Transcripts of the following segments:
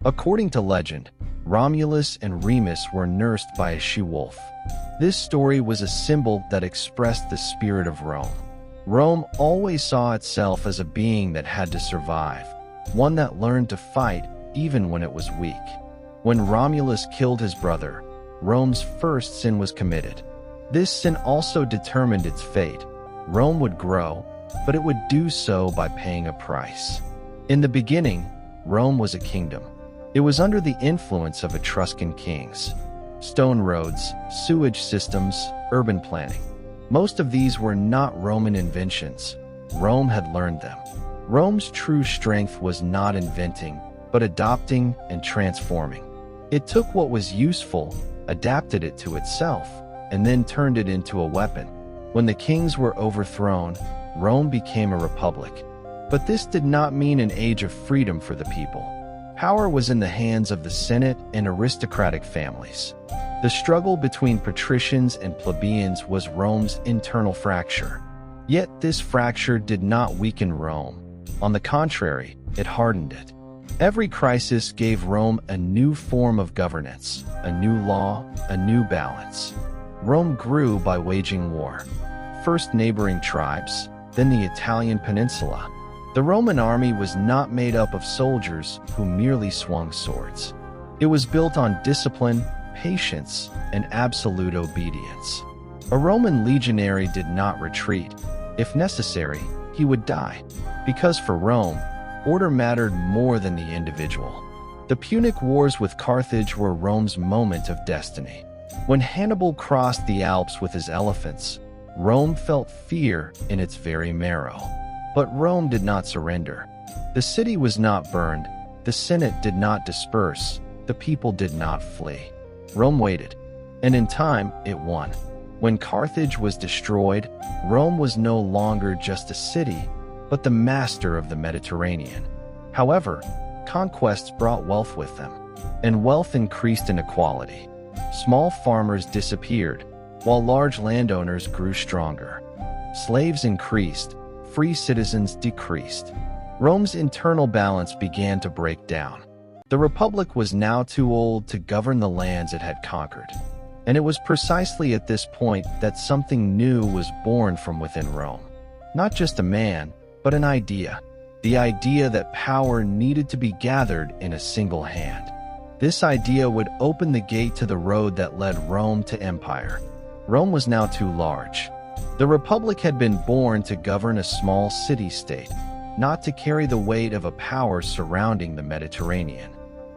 According to legend, Romulus and Remus were nursed by a she-wolf. This story was a symbol that expressed the spirit of Rome. Rome always saw itself as a being that had to survive, one that learned to fight even when it was weak. When Romulus killed his brother, Rome's first sin was committed. This sin also determined its fate. Rome would grow, but it would do so by paying a price. In the beginning, Rome was a kingdom. It was under the influence of Etruscan kings. Stone roads, sewage systems, urban planning. Most of these were not Roman inventions. Rome had learned them. Rome's true strength was not inventing, but adopting and transforming. It took what was useful, adapted it to itself, and then turned it into a weapon. When the kings were overthrown, Rome became a republic. But this did not mean an age of freedom for the people. Power was in the hands of the Senate and aristocratic families. The struggle between patricians and plebeians was Rome's internal fracture. Yet this fracture did not weaken Rome. On the contrary, it hardened it. Every crisis gave Rome a new form of governance, a new law, a new balance. Rome grew by waging war. First neighboring tribes, then the Italian peninsula. The Roman army was not made up of soldiers who merely swung swords. It was built on discipline, patience, and absolute obedience. A Roman legionary did not retreat. If necessary, he would die. Because for Rome, order mattered more than the individual. The Punic Wars with Carthage were Rome's moment of destiny. When Hannibal crossed the Alps with his elephants, Rome felt fear in its very marrow. But Rome did not surrender. The city was not burned, the Senate did not disperse, the people did not flee. Rome waited, and in time, it won. When Carthage was destroyed, Rome was no longer just a city, but the master of the Mediterranean. However, conquests brought wealth with them, and wealth increased inequality. Small farmers disappeared, while large landowners grew stronger. Slaves increased, free citizens decreased. Rome's internal balance began to break down. The Republic was now too old to govern the lands it had conquered. And it was precisely at this point that something new was born from within Rome. Not just a man, but an idea. The idea that power needed to be gathered in a single hand. This idea would open the gate to the road that led Rome to empire. Rome was now too large. The Republic had been born to govern a small city-state, not to carry the weight of a power surrounding the Mediterranean.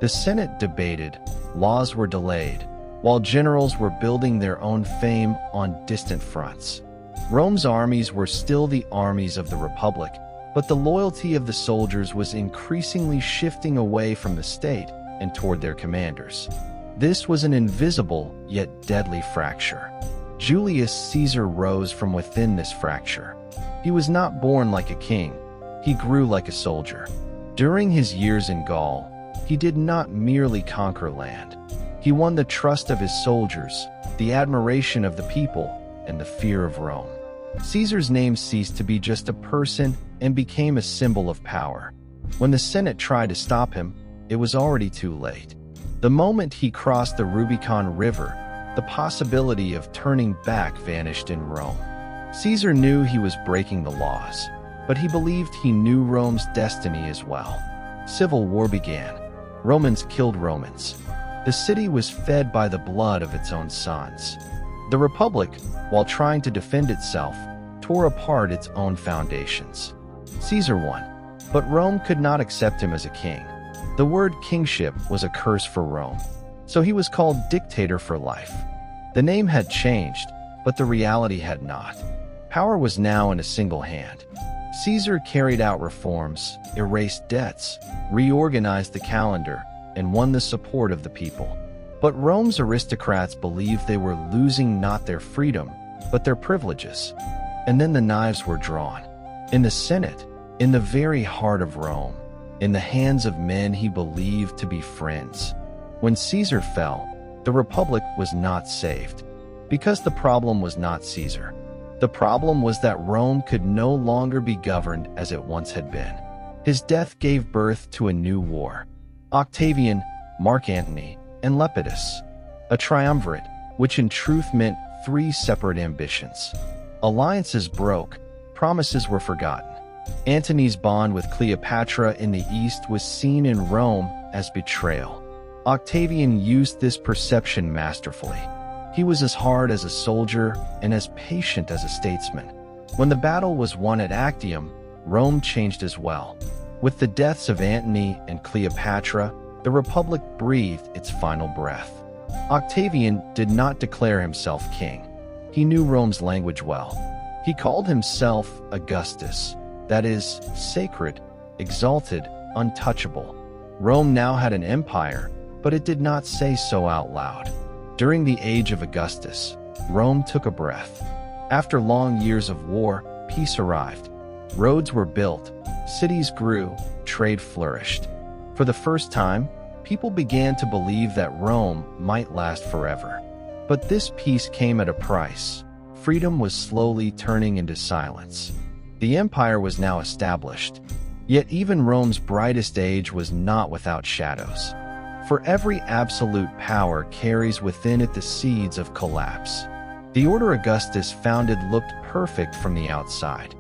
The Senate debated, laws were delayed, while generals were building their own fame on distant fronts. Rome's armies were still the armies of the Republic, but the loyalty of the soldiers was increasingly shifting away from the state and toward their commanders. This was an invisible yet deadly fracture. Julius Caesar rose from within this fracture. He was not born like a king. He grew like a soldier. During his years in Gaul, he did not merely conquer land. He won the trust of his soldiers, the admiration of the people, and the fear of Rome. Caesar's name ceased to be just a person and became a symbol of power. When the Senate tried to stop him, it was already too late. The moment he crossed the Rubicon River, the possibility of turning back vanished in Rome. Caesar knew he was breaking the laws, but he believed he knew Rome's destiny as well. Civil war began. Romans killed Romans. The city was fed by the blood of its own sons. The Republic, while trying to defend itself, tore apart its own foundations. Caesar won, but Rome could not accept him as a king. The word kingship was a curse for Rome, so he was called dictator for life. The name had changed, but the reality had not. Power was now in a single hand. Caesar carried out reforms, erased debts, reorganized the calendar, and won the support of the people. But Rome's aristocrats believed they were losing not their freedom, but their privileges. And then the knives were drawn. In the Senate, in the very heart of Rome, in the hands of men he believed to be friends. When Caesar fell, the Republic was not saved. Because the problem was not Caesar. The problem was that Rome could no longer be governed as it once had been. His death gave birth to a new war. Octavian, Mark Antony, and Lepidus, a triumvirate, which in truth meant three separate ambitions. Alliances broke, promises were forgotten. Antony's bond with Cleopatra in the East was seen in Rome as betrayal. Octavian used this perception masterfully. He was as hard as a soldier and as patient as a statesman. When the battle was won at Actium, Rome changed as well. With the deaths of Antony and Cleopatra, the Republic breathed its final breath. Octavian did not declare himself king. He knew Rome's language well. He called himself Augustus, that is, sacred, exalted, untouchable. Rome now had an empire, but it did not say so out loud. During the age of Augustus, Rome took a breath. After long years of war, peace arrived. Roads were built, cities grew, trade flourished. For the first time, people began to believe that Rome might last forever. But this peace came at a price. Freedom was slowly turning into silence. The empire was now established. Yet even Rome's brightest age was not without shadows. For every absolute power carries within it the seeds of collapse. The order Augustus founded looked perfect from the outside.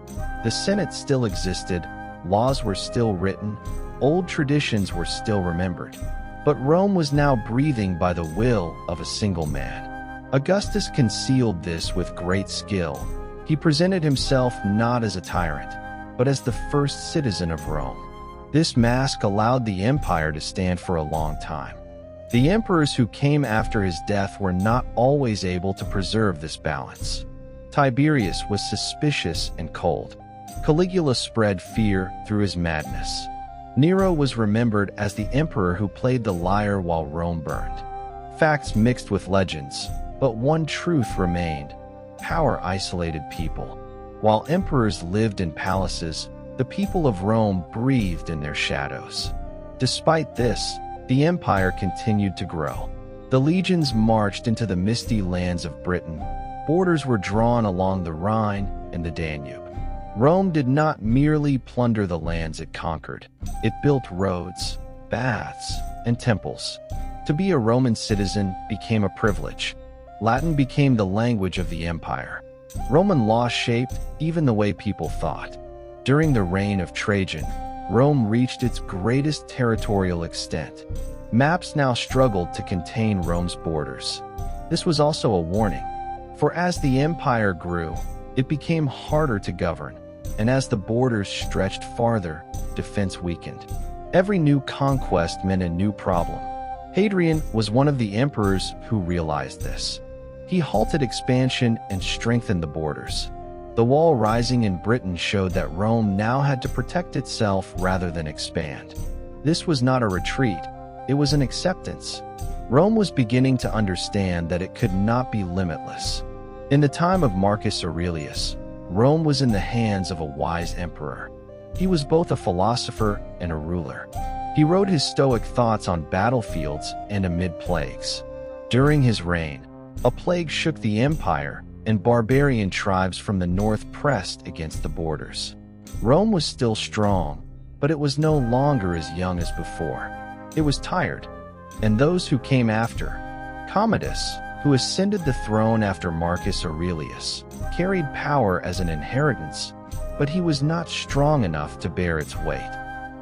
The Senate still existed, laws were still written, old traditions were still remembered. But Rome was now breathing by the will of a single man. Augustus concealed this with great skill. He presented himself not as a tyrant, but as the first citizen of Rome. This mask allowed the empire to stand for a long time. The emperors who came after his death were not always able to preserve this balance. Tiberius was suspicious and cold. Caligula spread fear through his madness. Nero was remembered as the emperor who played the lyre while Rome burned. Facts mixed with legends, but one truth remained: power isolated people. While emperors lived in palaces, the people of Rome breathed in their shadows. Despite this, the empire continued to grow. The legions marched into the misty lands of Britain. Borders were drawn along the Rhine and the Danube. Rome did not merely plunder the lands it conquered. It built roads, baths, and temples. To be a Roman citizen became a privilege. Latin became the language of the empire. Roman law shaped even the way people thought. During the reign of Trajan, Rome reached its greatest territorial extent. Maps now struggled to contain Rome's borders. This was also a warning, for as the empire grew, it became harder to govern, and as the borders stretched farther, defense weakened. Every new conquest meant a new problem. Hadrian was one of the emperors who realized this. He halted expansion and strengthened the borders. The wall rising in Britain showed that Rome now had to protect itself rather than expand. This was not a retreat, it was an acceptance. Rome was beginning to understand that it could not be limitless. In the time of Marcus Aurelius, Rome was in the hands of a wise emperor. He was both a philosopher and a ruler. He wrote his stoic thoughts on battlefields and amid plagues. During his reign, a plague shook the empire, and barbarian tribes from the north pressed against the borders. Rome was still strong, but it was no longer as young as before. It was tired, and those who came after, Commodus, who ascended the throne after Marcus Aurelius, carried power as an inheritance, but he was not strong enough to bear its weight.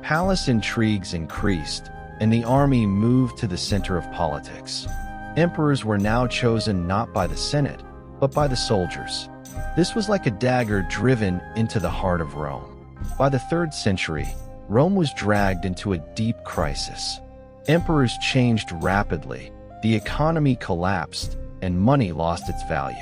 Palace intrigues increased, and the army moved to the center of politics. Emperors were now chosen not by the Senate, but by the soldiers. This was like a dagger driven into the heart of Rome. By the 3rd century, Rome was dragged into a deep crisis. Emperors changed rapidly, the economy collapsed, and money lost its value.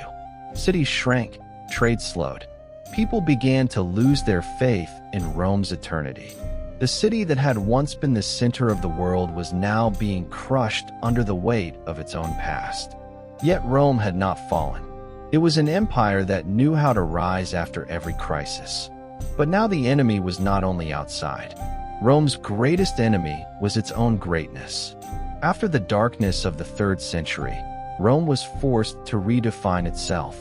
Cities shrank, trade slowed. People began to lose their faith in Rome's eternity. The city that had once been the center of the world was now being crushed under the weight of its own past. Yet Rome had not fallen. It was an empire that knew how to rise after every crisis. But now the enemy was not only outside. Rome's greatest enemy was its own greatness. After the darkness of the 3rd century, Rome was forced to redefine itself.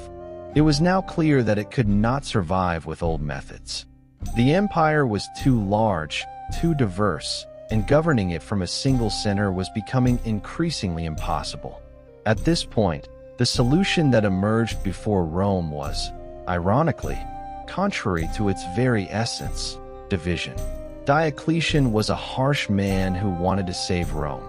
It was now clear that it could not survive with old methods. The empire was too large, too diverse, and governing it from a single center was becoming increasingly impossible. At this point, the solution that emerged before Rome was, ironically, contrary to its very essence, division. Diocletian was a harsh man who wanted to save Rome.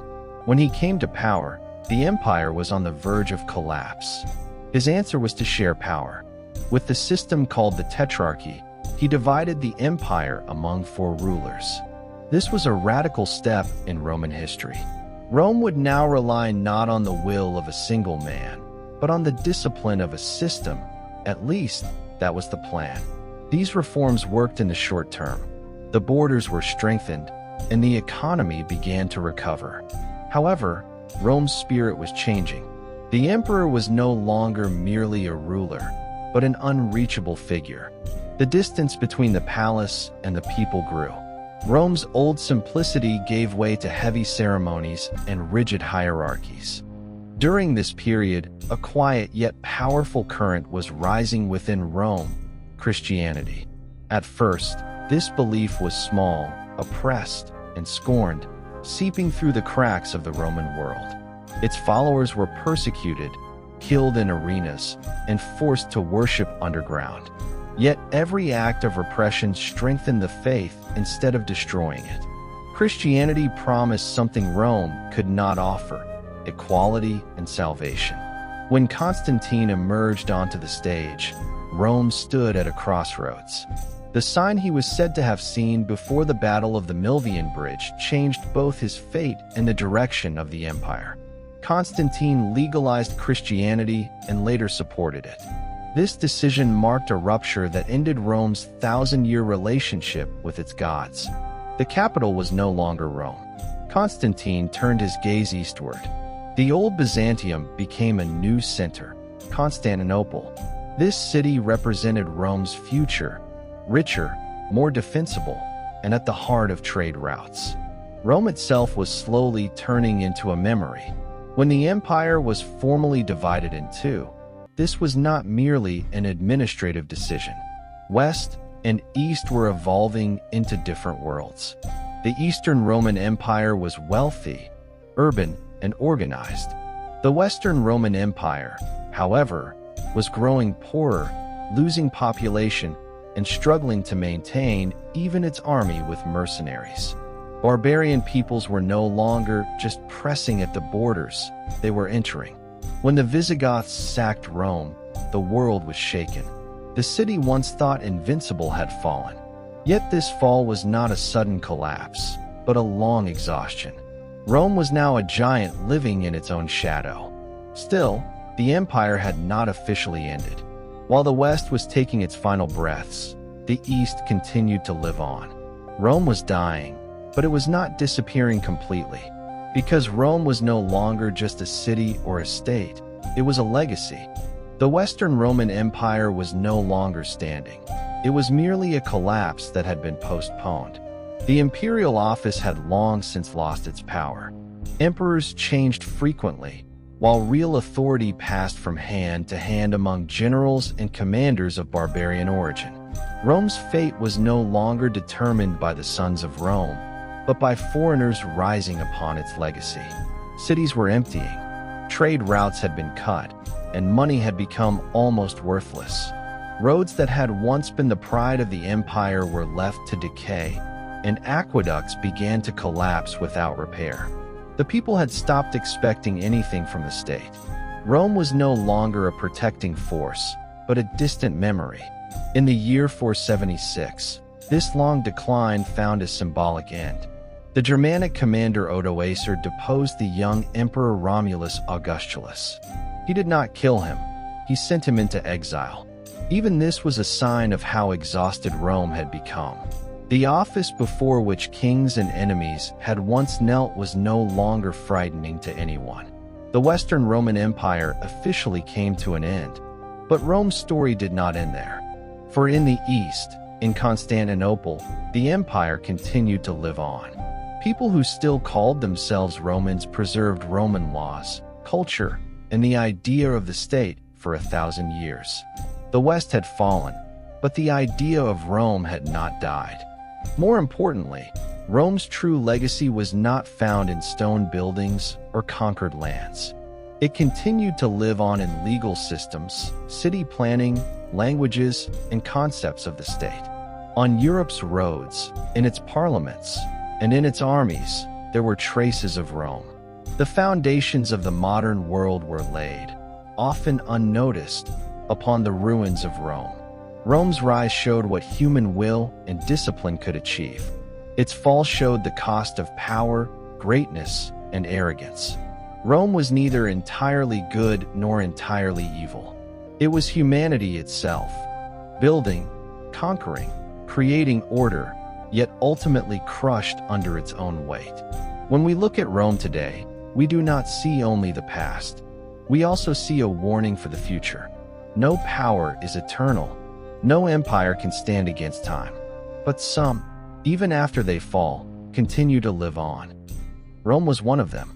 When he came to power, the empire was on the verge of collapse. His answer was to share power. With the system called the Tetrarchy, he divided the empire among 4 rulers. This was a radical step in Roman history. Rome would now rely not on the will of a single man, but on the discipline of a system. At least, that was the plan. These reforms worked in the short term. The borders were strengthened, and the economy began to recover. However, Rome's spirit was changing. The emperor was no longer merely a ruler, but an unreachable figure. The distance between the palace and the people grew. Rome's old simplicity gave way to heavy ceremonies and rigid hierarchies. During this period, a quiet yet powerful current was rising within Rome: Christianity. At first, this belief was small, oppressed, and scorned, seeping through the cracks of the Roman world. Its followers were persecuted, killed in arenas, and forced to worship underground. Yet every act of repression strengthened the faith instead of destroying it. Christianity promised something Rome could not offer: equality and salvation. When Constantine emerged onto the stage, Rome stood at a crossroads. The sign he was said to have seen before the Battle of the Milvian Bridge changed both his fate and the direction of the empire. Constantine legalized Christianity and later supported it. This decision marked a rupture that ended Rome's 1,000-year relationship with its gods. The capital was no longer Rome. Constantine turned his gaze eastward. The old Byzantium became a new center, Constantinople. This city represented Rome's future, richer, more defensible, and at the heart of trade routes. Rome itself was slowly turning into a memory. When the empire was formally divided in 2, this was not merely an administrative decision. West and East were evolving into different worlds. The Eastern Roman Empire was wealthy, urban, and organized. The Western Roman Empire, however, was growing poorer, losing population, and struggling to maintain even its army with mercenaries. Barbarian peoples were no longer just pressing at the borders, they were entering. When the Visigoths sacked Rome, the world was shaken. The city once thought invincible had fallen. Yet this fall was not a sudden collapse, but a long exhaustion. Rome was now a giant living in its own shadow. Still, the empire had not officially ended. While the West was taking its final breaths, the East continued to live on. Rome was dying, but it was not disappearing completely. Because Rome was no longer just a city or a state, it was a legacy. The Western Roman Empire was no longer standing. It was merely a collapse that had been postponed. The imperial office had long since lost its power. Emperors changed frequently, while real authority passed from hand to hand among generals and commanders of barbarian origin. Rome's fate was no longer determined by the sons of Rome, but by foreigners rising upon its legacy. Cities were emptying, trade routes had been cut, and money had become almost worthless. Roads that had once been the pride of the empire were left to decay, and aqueducts began to collapse without repair. The people had stopped expecting anything from the state. Rome was no longer a protecting force, but a distant memory. In the year 476, this long decline found a symbolic end. The Germanic commander Odoacer deposed the young Emperor Romulus Augustulus. He did not kill him, he sent him into exile. Even this was a sign of how exhausted Rome had become. The office before which kings and enemies had once knelt was no longer frightening to anyone. The Western Roman Empire officially came to an end, but Rome's story did not end there. For in the East, in Constantinople, the empire continued to live on. People who still called themselves Romans preserved Roman laws, culture, and the idea of the state for 1,000 years. The West had fallen, but the idea of Rome had not died. More importantly, Rome's true legacy was not found in stone buildings or conquered lands. It continued to live on in legal systems, city planning, languages, and concepts of the state. On Europe's roads, in its parliaments, and in its armies, there were traces of Rome. The foundations of the modern world were laid, often unnoticed, upon the ruins of Rome. Rome's rise showed what human will and discipline could achieve. Its fall showed the cost of power, greatness, and arrogance. Rome was neither entirely good nor entirely evil. It was humanity itself, building, conquering, creating order, yet ultimately crushed under its own weight. When we look at Rome today, we do not see only the past. We also see a warning for the future. No power is eternal. No empire can stand against time. But some, even after they fall, continue to live on. Rome was one of them.